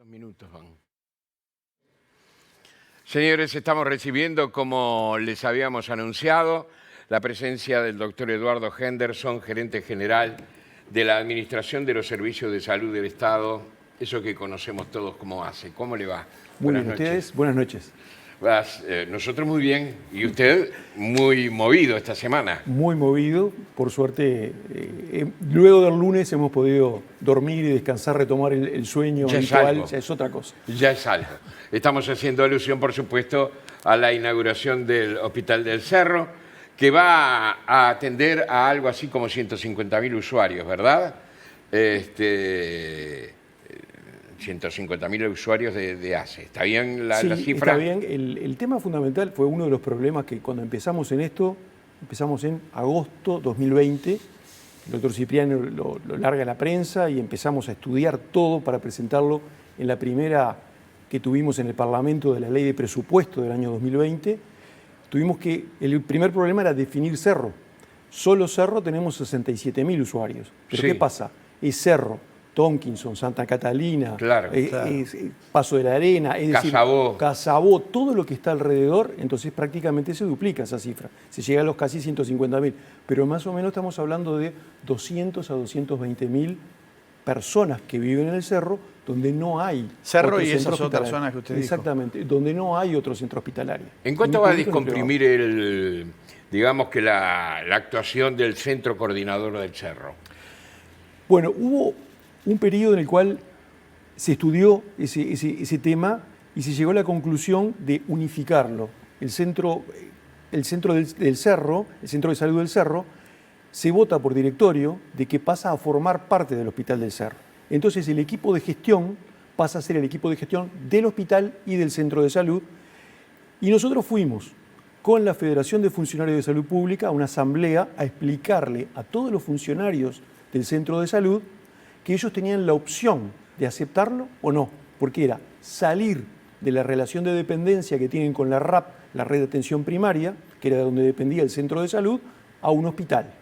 Minutos van. Señores, estamos recibiendo, como les habíamos anunciado, la presencia del doctor Eduardo Henderson, gerente general de la Administración de los Servicios de Salud del Estado, eso que conocemos todos como ACE. ¿Cómo le va? Muy bien, ¿ustedes? Buenas noches. Nosotros muy bien, y usted muy movido esta semana. Muy movido, por suerte. Luego del lunes hemos podido dormir y descansar, retomar el sueño habitual, ya es otra cosa. Ya es algo. Estamos haciendo alusión, por supuesto, a la inauguración del Hospital del Cerro, que va a atender a algo así como 150.000 usuarios, ¿verdad? 150.000 usuarios de ACE. ¿Está bien la cifra? Está bien. El tema fundamental fue uno de los problemas que cuando empezamos en esto, empezamos en agosto 2020, el doctor Cipriano lo larga a la prensa y empezamos a estudiar todo para presentarlo en la primera que tuvimos en el Parlamento de la Ley de Presupuesto del año 2020. El primer problema era definir Cerro. Solo Cerro tenemos 67.000 usuarios. Pero sí. ¿Qué pasa? Es Cerro, Tomkinson, Santa Catalina, claro. Paso de la Arena, es Casabó. decir, Casabó, todo lo que está alrededor, entonces prácticamente se duplica esa cifra. Se llega a los casi 150.000. Pero más o menos estamos hablando de 200 a 220.000 personas que viven en el Cerro, donde no hay Cerro y esas otras zonas que usted dijo. Exactamente, donde no hay otro centro hospitalario. ¿En cuánto va a descomprimir digamos que la actuación del Centro Coordinador del Cerro? Bueno, hubo un periodo en el cual se estudió ese tema y se llegó a la conclusión de unificarlo. El centro del Cerro, el Centro de Salud del Cerro, se vota por directorio de que pasa a formar parte del Hospital del Cerro. Entonces el equipo de gestión pasa a ser el equipo de gestión del hospital y del centro de salud. Y nosotros fuimos con la Federación de Funcionarios de Salud Pública a una asamblea a explicarle a todos los funcionarios del centro de salud que ellos tenían la opción de aceptarlo o no, porque era salir de la relación de dependencia que tienen con la RAP, la Red de Atención Primaria, que era de donde dependía el centro de salud, a un hospital.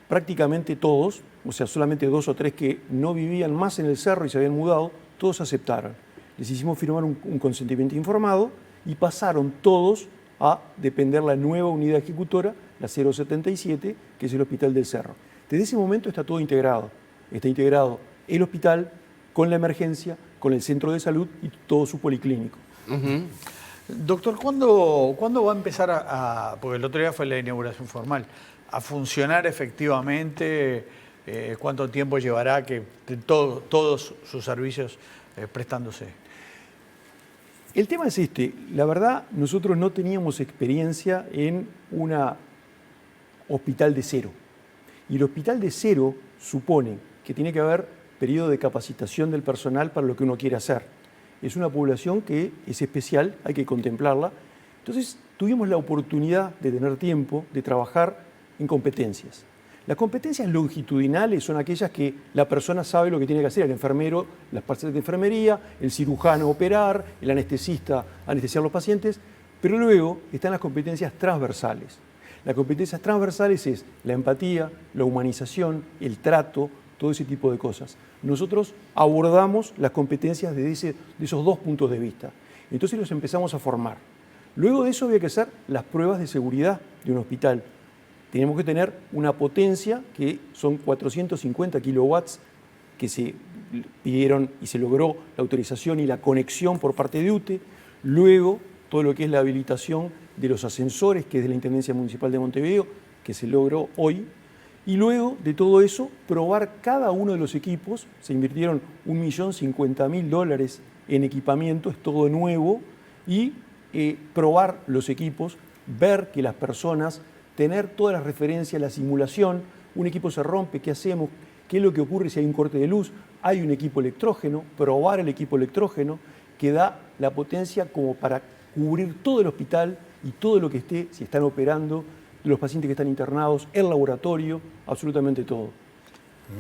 Prácticamente todos, o sea, solamente 2 o 3 que no vivían más en el Cerro y se habían mudado, todos aceptaron. Les hicimos firmar un consentimiento informado y pasaron todos a depender la nueva unidad ejecutora, la 077, que es el Hospital del Cerro. Desde ese momento está todo integrado. Está integrado el hospital con la emergencia, con el centro de salud y todo su policlínico. Doctor, ¿cuándo va a empezar porque el otro día fue la inauguración formal, a funcionar efectivamente? ¿Cuánto tiempo llevará que todos sus servicios prestándose? El tema es este. La verdad, nosotros no teníamos experiencia en un hospital de cero. Y el hospital de cero supone que tiene que haber periodo de capacitación del personal para lo que uno quiere hacer. Es una población que es especial, hay que contemplarla. Entonces, tuvimos la oportunidad de tener tiempo de trabajar en competencias. Las competencias longitudinales son aquellas que la persona sabe lo que tiene que hacer, el enfermero, las partes de enfermería, el cirujano operar, el anestesista anestesiar a los pacientes, pero luego están las competencias transversales. Las competencias transversales es la empatía, la humanización, el trato, todo ese tipo de cosas. Nosotros abordamos las competencias de esos 2 puntos de vista. Entonces los empezamos a formar. Luego de eso había que hacer las pruebas de seguridad de un hospital. Tenemos que tener una potencia que son 450 kilowatts que se pidieron y se logró la autorización y la conexión por parte de UTE. Luego todo lo que es la habilitación de los ascensores, que es de la Intendencia Municipal de Montevideo, que se logró hoy. Y luego de todo eso, probar cada uno de los equipos. Se invirtieron $1.050.000 en equipamiento, es todo nuevo, y probar los equipos, ver que las personas, tener todas las referencias, la simulación, un equipo se rompe, ¿qué hacemos? ¿Qué es lo que ocurre si hay un corte de luz? Hay un equipo electrógeno, probar el equipo electrógeno, que da la potencia como para cubrir todo el hospital y todo lo que esté, si están operando, los pacientes que están internados, el laboratorio, absolutamente todo.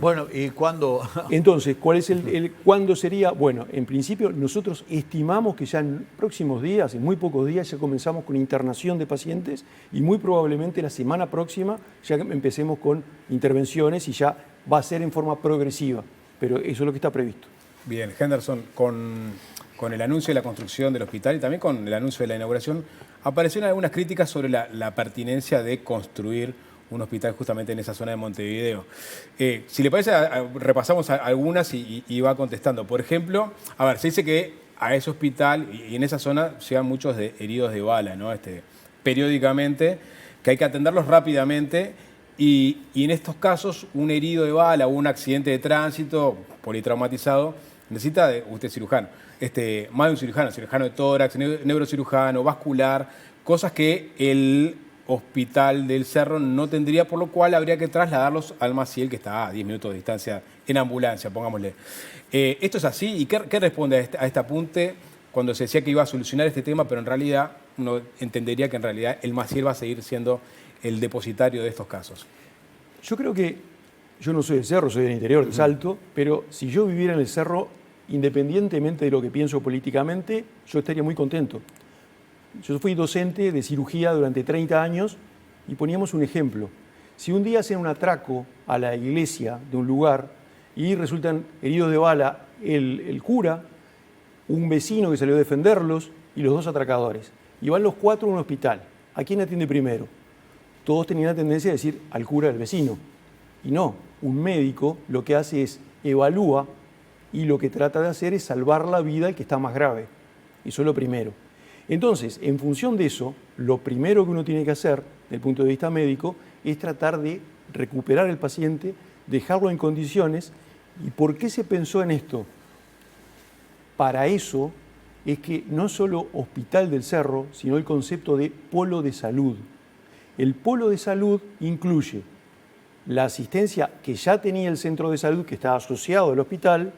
Bueno, ¿y cuándo? Entonces, ¿cuándo sería? Bueno, en principio nosotros estimamos que ya en próximos días, en muy pocos días, ya comenzamos con internación de pacientes y muy probablemente la semana próxima ya empecemos con intervenciones y ya va a ser en forma progresiva, pero eso es lo que está previsto. Bien, Henderson, con el anuncio de la construcción del hospital y también con el anuncio de la inauguración, aparecieron algunas críticas sobre la pertinencia de construir un hospital justamente en esa zona de Montevideo. Si le parece, repasamos algunas y va contestando. Por ejemplo, a ver, se dice que a ese hospital y en esa zona llegan muchos heridos de bala, ¿no? Periódicamente, que hay que atenderlos rápidamente. Y en estos casos, un herido de bala o un accidente de tránsito, politraumatizado, necesita de usted cirujano, más de un cirujano de tórax, neurocirujano, vascular, cosas que el hospital del Cerro no tendría, por lo cual habría que trasladarlos al Maciel, que está a 10 minutos de distancia en ambulancia, pongámosle. ¿Esto es así? ¿Y qué responde a este apunte cuando se decía que iba a solucionar este tema, pero en realidad uno entendería que en realidad el Maciel va a seguir siendo el depositario de estos casos? Yo creo que, yo no soy del Cerro, soy del interior, de Salto, pero si yo viviera en el Cerro, independientemente de lo que pienso políticamente, yo estaría muy contento. Yo fui docente de cirugía durante 30 años y poníamos un ejemplo. Si un día hacen un atraco a la iglesia de un lugar y resultan heridos de bala el cura, un vecino que salió a defenderlos y los dos atracadores, y van los cuatro a un hospital, ¿a quién atiende primero? Todos tenían la tendencia a decir al cura del vecino. Y no, un médico lo que hace es evalúa y lo que trata de hacer es salvar la vida al que está más grave. Eso es lo primero. Entonces, en función de eso, lo primero que uno tiene que hacer, desde el punto de vista médico, es tratar de recuperar al paciente, dejarlo en condiciones. ¿Y por qué se pensó en esto? Para eso es que no solo Hospital del Cerro, sino el concepto de polo de salud. El polo de salud incluye la asistencia que ya tenía el centro de salud, que estaba asociado al hospital,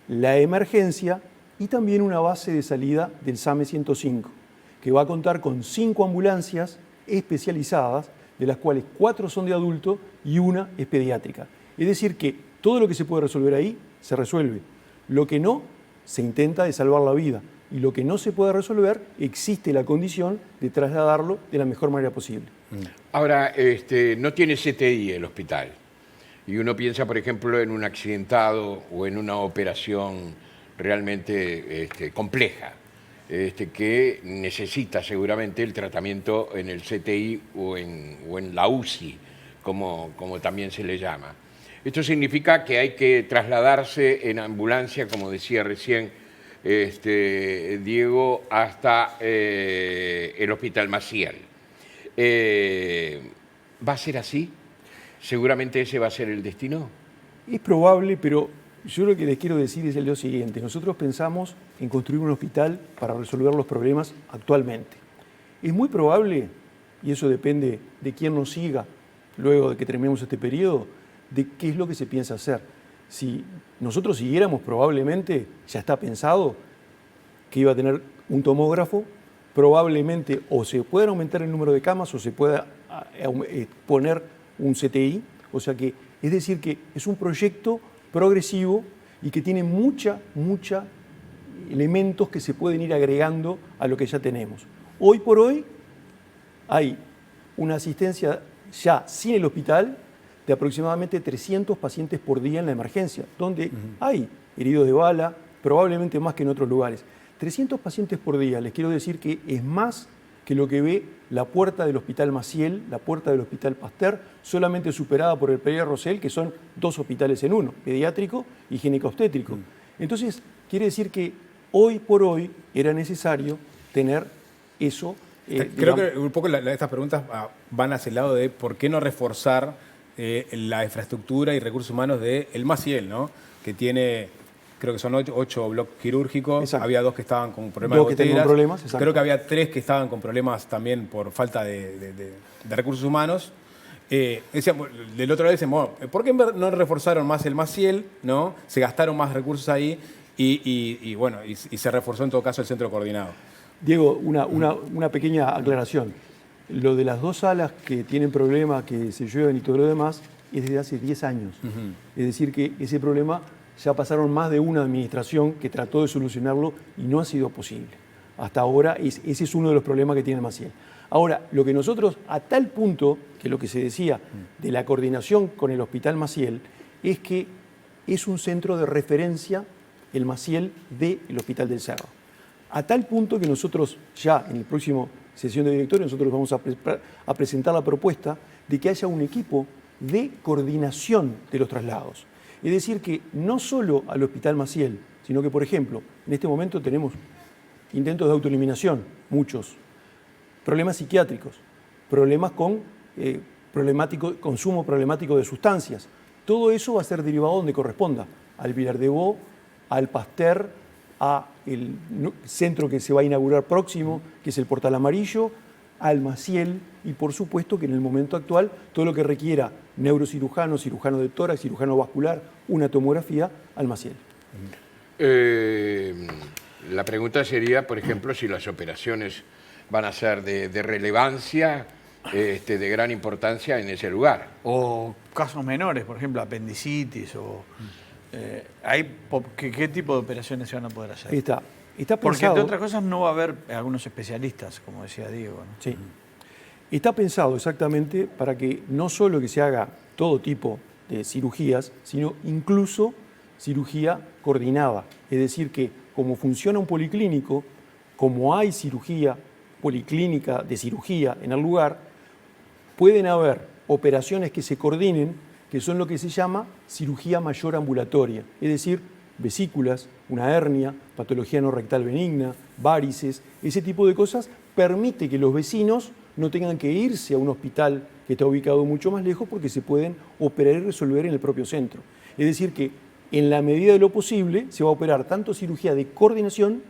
la emergencia y también una base de salida del SAME 105, que va a contar con 5 ambulancias especializadas, de las cuales 4 son de adulto y una es pediátrica. Es decir, que todo lo que se puede resolver ahí se resuelve. Lo que no, se intenta de salvar la vida. Y lo que no se puede resolver, existe la condición de trasladarlo de la mejor manera posible. Ahora, no tiene CTI el hospital. Y uno piensa, por ejemplo, en un accidentado o en una operación realmente compleja, que necesita seguramente el tratamiento en el CTI o en la UCI, como también se le llama. Esto significa que hay que trasladarse en ambulancia, como decía recién Diego, hasta el Hospital Maciel. ¿Va a ser así? ¿Seguramente ese va a ser el destino? Es probable, pero yo lo que les quiero decir es lo siguiente. Nosotros pensamos en construir un hospital para resolver los problemas actualmente. Es muy probable, y eso depende de quién nos siga luego de que terminemos este periodo, de qué es lo que se piensa hacer. Si nosotros siguiéramos, probablemente ya está pensado que iba a tener un tomógrafo, probablemente o se pueda aumentar el número de camas o se pueda poner un CTI. O sea que, es decir, que es un proyecto progresivo y que tiene mucha elementos que se pueden ir agregando a lo que ya tenemos. Hoy por hoy hay una asistencia ya sin el hospital de aproximadamente 300 pacientes por día en la emergencia, donde hay heridos de bala, probablemente más que en otros lugares. 300 pacientes por día, les quiero decir que es más que lo que ve la puerta del Hospital Maciel, la puerta del Hospital Pasteur, solamente superada por el Pereira Rosell, que son 2 hospitales en uno, pediátrico y gineco-obstétrico. Entonces, quiere decir que hoy por hoy era necesario tener eso. Creo que un poco estas preguntas van hacia el lado de por qué no reforzar la infraestructura y recursos humanos del Maciel, ¿no? Que tiene, creo que son 8 bloques quirúrgicos. Exacto. Había 2 que estaban con problemas de goteras. Creo que había 3 que estaban con problemas también por falta de recursos humanos. Del otro lado decimos, ¿por qué no reforzaron más el Maciel, ¿no? Se gastaron más recursos ahí y se reforzó en todo caso el centro coordinado. Diego, una pequeña aclaración. Lo de las 2 salas que tienen problemas, que se llueven y todo lo demás, es desde hace 10 años. Es decir, que ese problema ya pasaron más de una administración que trató de solucionarlo y no ha sido posible. Hasta ahora ese es uno de los problemas que tiene Maciel. Ahora, lo que nosotros, a tal punto, que lo que se decía de la coordinación con el Hospital Maciel, es que es un centro de referencia el Maciel del Hospital del Cerro. A tal punto que nosotros ya en la próxima sesión de directorio nosotros vamos a presentar la propuesta de que haya un equipo de coordinación de los traslados. Es decir, que no solo al Hospital Maciel, sino que, por ejemplo, en este momento tenemos intentos de autoeliminación, muchos, problemas psiquiátricos, problemas con consumo problemático de sustancias. Todo eso va a ser derivado donde corresponda, al Vilar de Bo, al Pasteur, al centro que se va a inaugurar próximo, que es el Portal Amarillo, al Maciel y por supuesto que en el momento actual todo lo que requiera neurocirujano, cirujano de tórax, cirujano vascular, una tomografía, al Maciel. La pregunta sería, por ejemplo, si las operaciones van a ser de relevancia, de gran importancia en ese lugar. O casos menores, por ejemplo, apendicitis o... ¿Qué tipo de operaciones se van a poder hacer? Está Porque pensado, entre otras cosas no va a haber algunos especialistas, como decía Diego, ¿no? Sí. Está pensado exactamente para que no solo que se haga todo tipo de cirugías, sino incluso cirugía coordinada. Es decir, que como funciona un policlínico, como hay cirugía policlínica de cirugía en el lugar, pueden haber operaciones que se coordinen, que son lo que se llama cirugía mayor ambulatoria, es decir, vesículas, una hernia, patología no rectal benigna, varices, ese tipo de cosas permite que los vecinos no tengan que irse a un hospital que está ubicado mucho más lejos porque se pueden operar y resolver en el propio centro. Es decir, que en la medida de lo posible se va a operar tanto cirugía de coordinación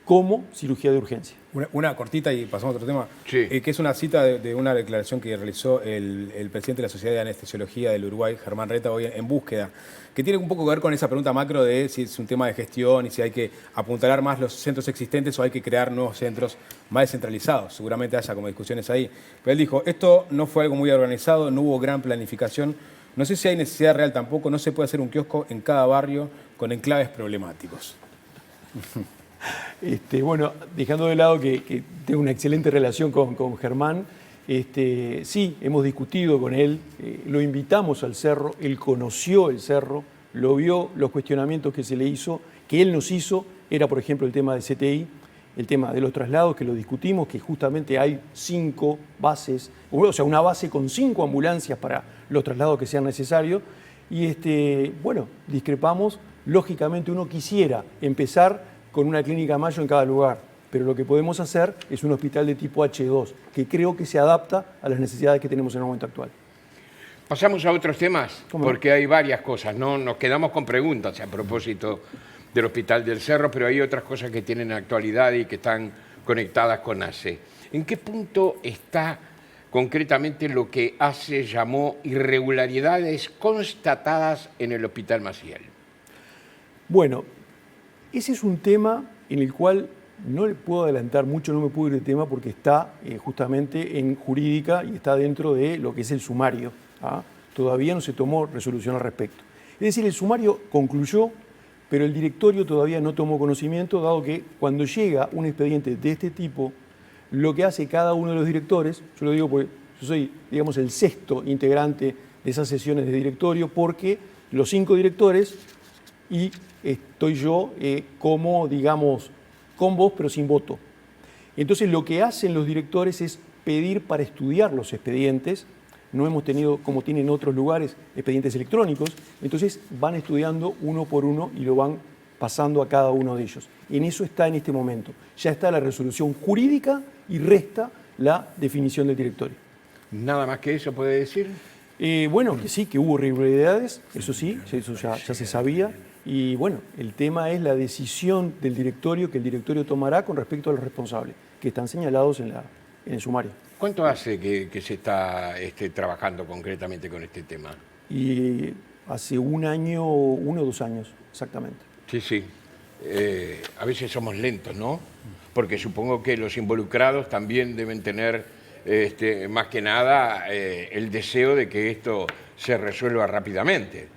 como cirugía de urgencia. Una cortita y pasamos a otro tema, Sí. que es una cita de una declaración que realizó el presidente de la Sociedad de Anestesiología del Uruguay, Germán Reta, hoy en Búsqueda, que tiene un poco que ver con esa pregunta macro de si es un tema de gestión y si hay que apuntalar más los centros existentes o hay que crear nuevos centros más descentralizados. Seguramente haya como discusiones ahí. Pero él dijo, esto no fue algo muy organizado, no hubo gran planificación, no sé si hay necesidad real tampoco, no se puede hacer un kiosco en cada barrio con enclaves problemáticos. Bueno, dejando de lado que tengo una excelente relación con Germán, sí, hemos discutido con él, lo invitamos al cerro, él conoció el cerro, lo vio, los cuestionamientos que se le hizo, que él nos hizo, era por ejemplo el tema de CTI, el tema de los traslados, que lo discutimos, que justamente hay 5 bases, o sea, una base con 5 ambulancias para los traslados que sean necesarios, y bueno, discrepamos, lógicamente uno quisiera empezar con una clínica Mayo en cada lugar, pero lo que podemos hacer es un hospital de tipo H2, que creo que se adapta a las necesidades que tenemos en el momento actual. Pasamos a otros temas, ¿Cómo no? porque hay varias cosas, ¿no? Nos quedamos con preguntas a propósito del Hospital del Cerro, pero hay otras cosas que tienen actualidad y que están conectadas con ACE. ¿En qué punto está concretamente lo que ACE llamó irregularidades constatadas en el Hospital Maciel? Bueno, ese es un tema en el cual no le puedo adelantar mucho, no me puedo ir de tema porque está justamente en jurídica y está dentro de lo que es el sumario. ¿Ah? Todavía no se tomó resolución al respecto. Es decir, el sumario concluyó, pero el directorio todavía no tomó conocimiento, dado que cuando llega un expediente de este tipo, lo que hace cada uno de los directores, yo lo digo porque yo soy, digamos, el 6º integrante de esas sesiones de directorio, porque los 5 directores y estoy yo como, digamos, con voz pero sin voto. Entonces lo que hacen los directores es pedir para estudiar los expedientes. No hemos tenido, como tienen otros lugares, expedientes electrónicos. Entonces van estudiando uno por uno y lo van pasando a cada uno de ellos. En eso está en este momento. Ya está la resolución jurídica y resta la definición del directorio. ¿Nada más que eso puede decir? Bueno, que sí, que hubo irregularidades, eso sí, eso ya se sabía. Y bueno, el tema es la decisión del directorio que el directorio tomará con respecto a los responsables, que están señalados en el sumario. ¿Cuánto hace que se está trabajando concretamente con este tema? Y hace 1 año, 1 o 2 años, exactamente. Sí, sí. A veces somos lentos, ¿no? Porque supongo que los involucrados también deben tener, más que nada, el deseo de que esto se resuelva rápidamente.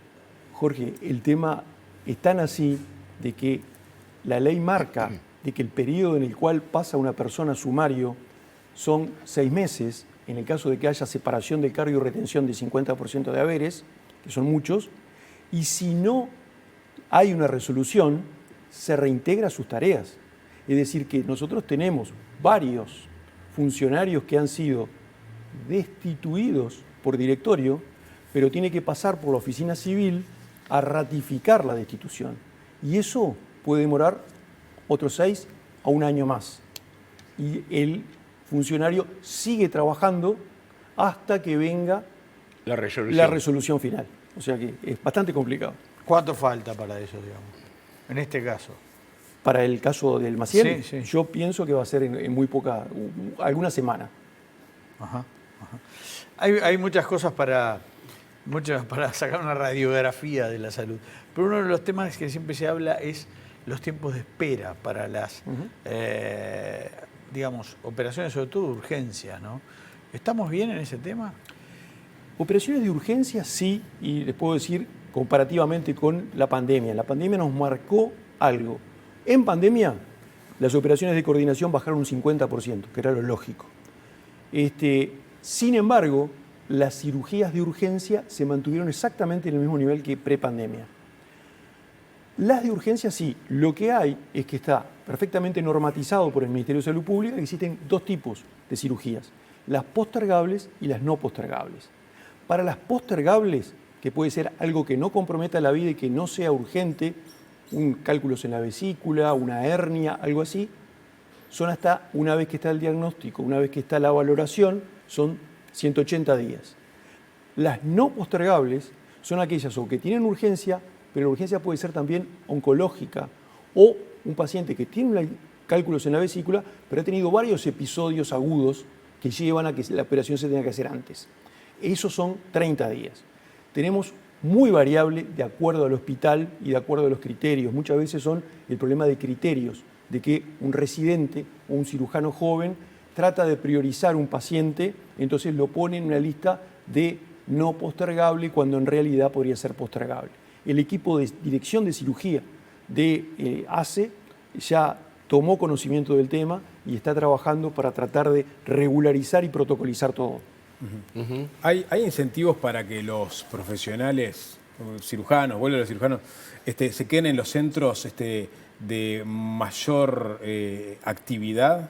Jorge, el tema es tan así de que la ley marca de que el periodo en el cual pasa una persona a sumario son 6 meses, en el caso de que haya separación del cargo y retención de 50% de haberes, que son muchos, y si no hay una resolución, se reintegra a sus tareas. Es decir, que nosotros tenemos varios funcionarios que han sido destituidos por directorio, pero tiene que pasar por la oficina civil a ratificar la destitución. Y eso puede demorar otros 6 a 1 año más. Y el funcionario sigue trabajando hasta que venga La resolución. la resolución final. O sea que es bastante complicado. ¿Cuánto falta para eso, digamos? En este caso. Para el caso del Maciel, Sí, sí. yo pienso que va a ser en muy poca, alguna semana. Ajá, ajá. Hay muchas cosas para sacar una radiografía de la salud. Pero uno de los temas que siempre se habla es los tiempos de espera para las, digamos, operaciones, sobre todo de urgencia, ¿no? ¿Estamos bien en ese tema? Operaciones de urgencia sí, y les puedo decir comparativamente con la pandemia. La pandemia nos marcó algo. En pandemia, las operaciones de coordinación bajaron un 50%, que era lo lógico. Sin embargo, las cirugías de urgencia se mantuvieron exactamente en el mismo nivel que prepandemia. Las de urgencia sí, lo que hay es que está perfectamente normatizado por el Ministerio de Salud Pública que existen 2 tipos de cirugías, las postergables y las no postergables. Para las postergables, que puede ser algo que no comprometa la vida y que no sea urgente, un cálculos en la vesícula, una hernia, algo así, son hasta una vez que está el diagnóstico, una vez que está la valoración, son 180 días. Las no postergables son aquellas o que tienen urgencia, pero la urgencia puede ser también oncológica, o un paciente que tiene cálculos en la vesícula, pero ha tenido varios episodios agudos que llevan a que la operación se tenga que hacer antes. Esos son 30 días. Tenemos muy variable de acuerdo al hospital y de acuerdo a los criterios. Muchas veces son el problema de criterios, de que un residente o un cirujano joven trata de priorizar un paciente, entonces lo pone en una lista de no postergable cuando en realidad podría ser postergable. El equipo de dirección de cirugía de ACE ya tomó conocimiento del tema y está trabajando para tratar de regularizar y protocolizar todo. ¿Hay incentivos para que los profesionales, cirujanos, vuelvo a los cirujanos, se queden en los centros de mayor actividad?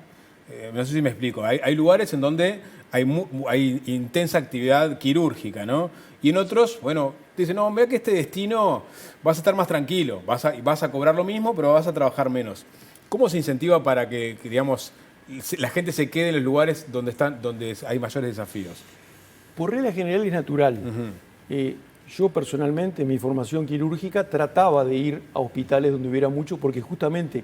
No sé si me explico. Hay lugares en donde hay intensa actividad quirúrgica, ¿no? Y en otros, bueno, dicen, no, vea que este destino vas a estar más tranquilo, vas a cobrar lo mismo, pero vas a trabajar menos. ¿Cómo se incentiva para que digamos, la gente se quede en los lugares donde hay mayores desafíos? Por regla general es natural. Yo personalmente, en mi formación quirúrgica, trataba de ir a hospitales donde hubiera mucho, porque justamente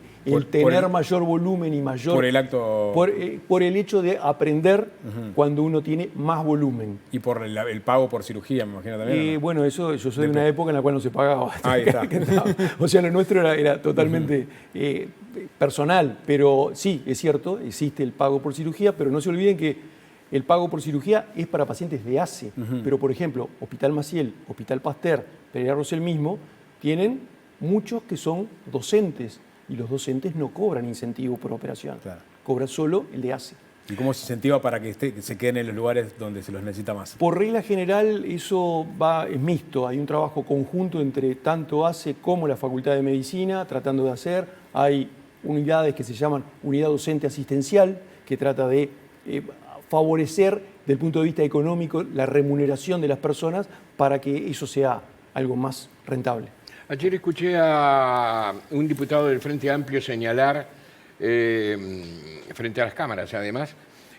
tener mayor volumen y mayor... Por el acto... Por el hecho de aprender cuando uno tiene más volumen. Y por el pago por cirugía, me imagino también. ¿No? Bueno, eso yo soy de una época en la cual no se pagaba. Ahí está. O sea, lo nuestro era totalmente personal, pero sí, es cierto, existe el pago por cirugía, pero no se olviden que el pago por cirugía es para pacientes de ACE, pero por ejemplo, Hospital Maciel, Hospital Pasteur, Pereira Rosell mismo, tienen muchos que son docentes y los docentes no cobran incentivo por operación, Claro. cobran solo el de ACE. ¿Y cómo se incentiva para que se queden en los lugares donde se los necesita más? Por regla general eso es mixto, hay un trabajo conjunto entre tanto ACE como la Facultad de Medicina tratando de hacer, hay unidades que se llaman unidad docente asistencial que trata de favorecer desde el punto de vista económico la remuneración de las personas para que eso sea algo más rentable. Ayer escuché a un diputado del Frente Amplio señalar, frente a las cámaras además,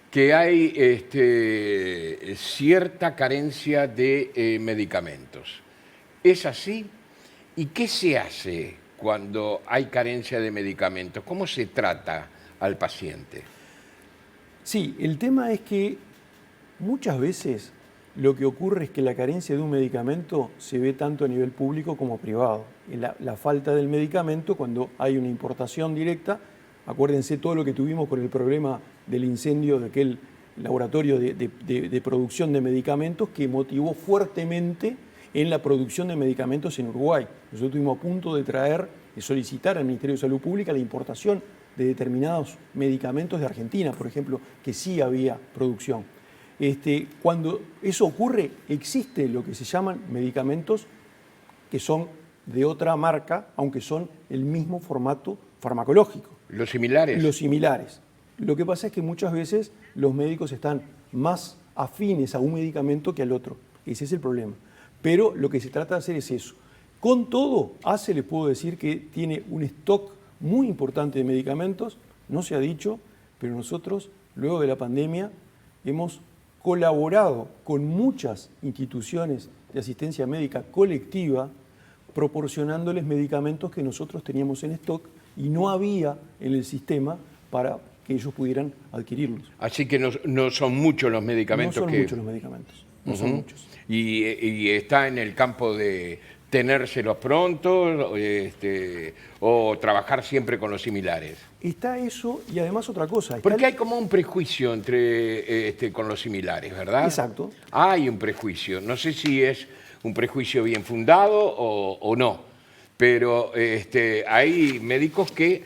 que hay cierta carencia de medicamentos. ¿Es así? ¿Y qué se hace cuando hay carencia de medicamentos? ¿Cómo se trata al paciente? Sí, el tema es que muchas veces lo que ocurre es que la carencia de un medicamento se ve tanto a nivel público como privado. La falta del medicamento, cuando hay una importación directa, acuérdense todo lo que tuvimos con el problema del incendio de aquel laboratorio de producción de medicamentos que motivó fuertemente en la producción de medicamentos en Uruguay. Nosotros estuvimos a punto de solicitar al Ministerio de Salud Pública la importación de determinados medicamentos de Argentina, por ejemplo, que sí había producción. Cuando eso ocurre, existe lo que se llaman medicamentos que son de otra marca, aunque son el mismo formato farmacológico. Los similares. Los similares. Lo que pasa es que muchas veces los médicos están más afines a un medicamento que al otro. Ese es el problema. Pero lo que se trata de hacer es eso. Con todo, ACE le puedo decir que tiene un stock muy importante de medicamentos, no se ha dicho, pero nosotros, luego de la pandemia, hemos colaborado con muchas instituciones de asistencia médica colectiva, proporcionándoles medicamentos que nosotros teníamos en stock y no había en el sistema para que ellos pudieran adquirirlos. Así que no son muchos los medicamentos No son que... muchos los medicamentos, no son muchos. Y está en el campo de tenérselos pronto o trabajar siempre con los similares. Está eso y además otra cosa. Está Porque hay como un prejuicio con los similares, ¿verdad? Exacto. Hay un prejuicio. No sé si es un prejuicio bien fundado o no, pero hay médicos que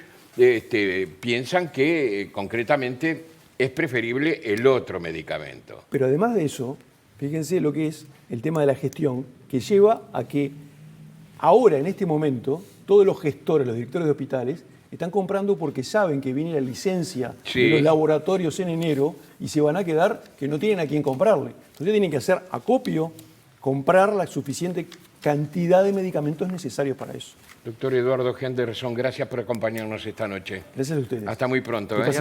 piensan que concretamente es preferible el otro medicamento. Pero además de eso, fíjense lo que es el tema de la gestión, que lleva a que ahora, en este momento, todos los gestores, los directores de hospitales, están comprando porque saben que viene la licencia Sí. de los laboratorios en enero y se van a quedar que no tienen a quién comprarle. Entonces tienen que hacer acopio, comprar la suficiente cantidad de medicamentos necesarios para eso. Doctor Eduardo Henderson, gracias por acompañarnos esta noche. Gracias a ustedes. Hasta muy pronto. Que pasen